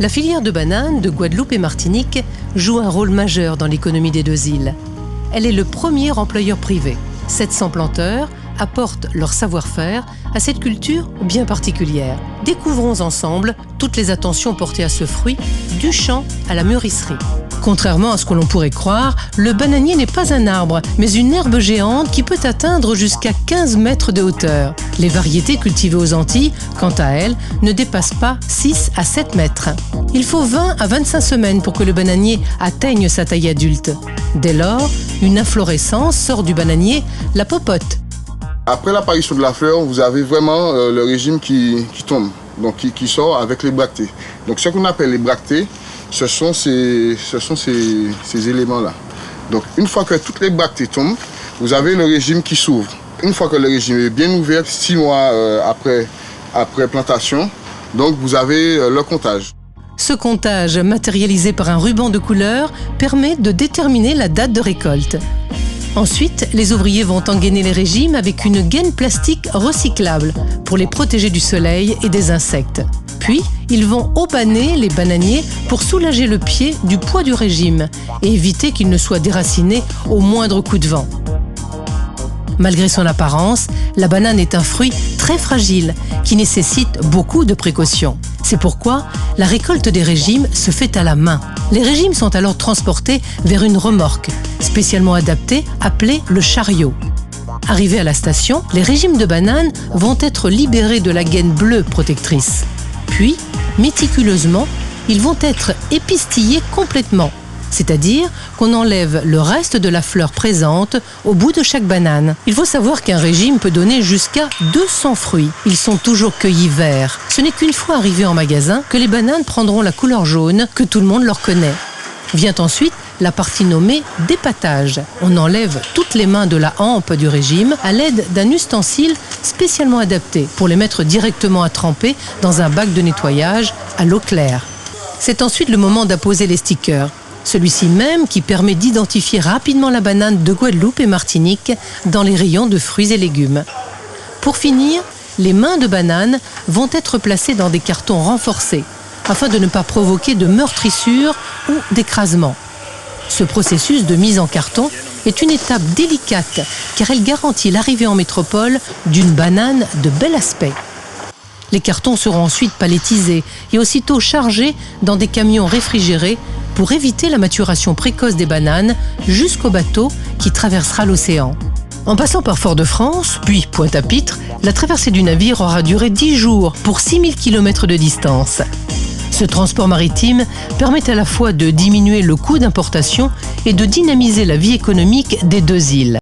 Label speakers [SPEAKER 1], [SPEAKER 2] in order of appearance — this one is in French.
[SPEAKER 1] La filière de bananes de Guadeloupe et Martinique joue un rôle majeur dans l'économie des deux îles. Elle est le premier employeur privé. 700 planteurs apportent leur savoir-faire à cette culture bien particulière. Découvrons ensemble toutes les attentions portées à ce fruit, du champ à la mûrisserie. Contrairement à ce que l'on pourrait croire, le bananier n'est pas un arbre, mais une herbe géante qui peut atteindre jusqu'à 15 mètres de hauteur. Les variétés cultivées aux Antilles, quant à elles, ne dépassent pas 6 à 7 mètres. Il faut 20 à 25 semaines pour que le bananier atteigne sa taille adulte. Dès lors, une inflorescence sort du bananier, la popote.
[SPEAKER 2] Après l'apparition de la fleur, vous avez vraiment le régime qui tombe, donc qui sort avec les bractées. Donc ce qu'on appelle les bractées, ce sont ces éléments-là. Donc une fois que toutes les bractées tombent, vous avez le régime qui s'ouvre. Une fois que le régime est bien ouvert, 6 mois après plantation, donc vous avez le comptage.
[SPEAKER 1] Ce comptage, matérialisé par un ruban de couleur, permet de déterminer la date de récolte. Ensuite, les ouvriers vont engainer les régimes avec une gaine plastique recyclable pour les protéger du soleil et des insectes. Puis, ils vont aubaner les bananiers pour soulager le pied du poids du régime et éviter qu'il ne soit déraciné au moindre coup de vent. Malgré son apparence, la banane est un fruit très fragile qui nécessite beaucoup de précautions. C'est pourquoi la récolte des régimes se fait à la main. Les régimes sont alors transportés vers une remorque spécialement adaptée appelée le chariot. Arrivés à la station, les régimes de bananes vont être libérés de la gaine bleue protectrice. Puis, méticuleusement, ils vont être épistillés complètement. C'est-à-dire qu'on enlève le reste de la fleur présente au bout de chaque banane. Il faut savoir qu'un régime peut donner jusqu'à 200 fruits. Ils sont toujours cueillis verts. Ce n'est qu'une fois arrivés en magasin que les bananes prendront la couleur jaune que tout le monde leur connaît. Vient ensuite la partie nommée dépatage. On enlève toutes les mains de la hampe du régime à l'aide d'un ustensile spécialement adapté pour les mettre directement à tremper dans un bac de nettoyage à l'eau claire. C'est ensuite le moment d'apposer les stickers. Celui-ci même qui permet d'identifier rapidement la banane de Guadeloupe et Martinique dans les rayons de fruits et légumes. Pour finir, les mains de banane vont être placées dans des cartons renforcés afin de ne pas provoquer de meurtrissure ou d'écrasement. Ce processus de mise en carton est une étape délicate car elle garantit l'arrivée en métropole d'une banane de bel aspect. Les cartons seront ensuite palettisés et aussitôt chargés dans des camions réfrigérés pour éviter la maturation précoce des bananes jusqu'au bateau qui traversera l'océan. En passant par Fort-de-France, puis Pointe-à-Pitre, la traversée du navire aura duré 10 jours pour 6000 km de distance. Ce transport maritime permet à la fois de diminuer le coût d'importation et de dynamiser la vie économique des deux îles.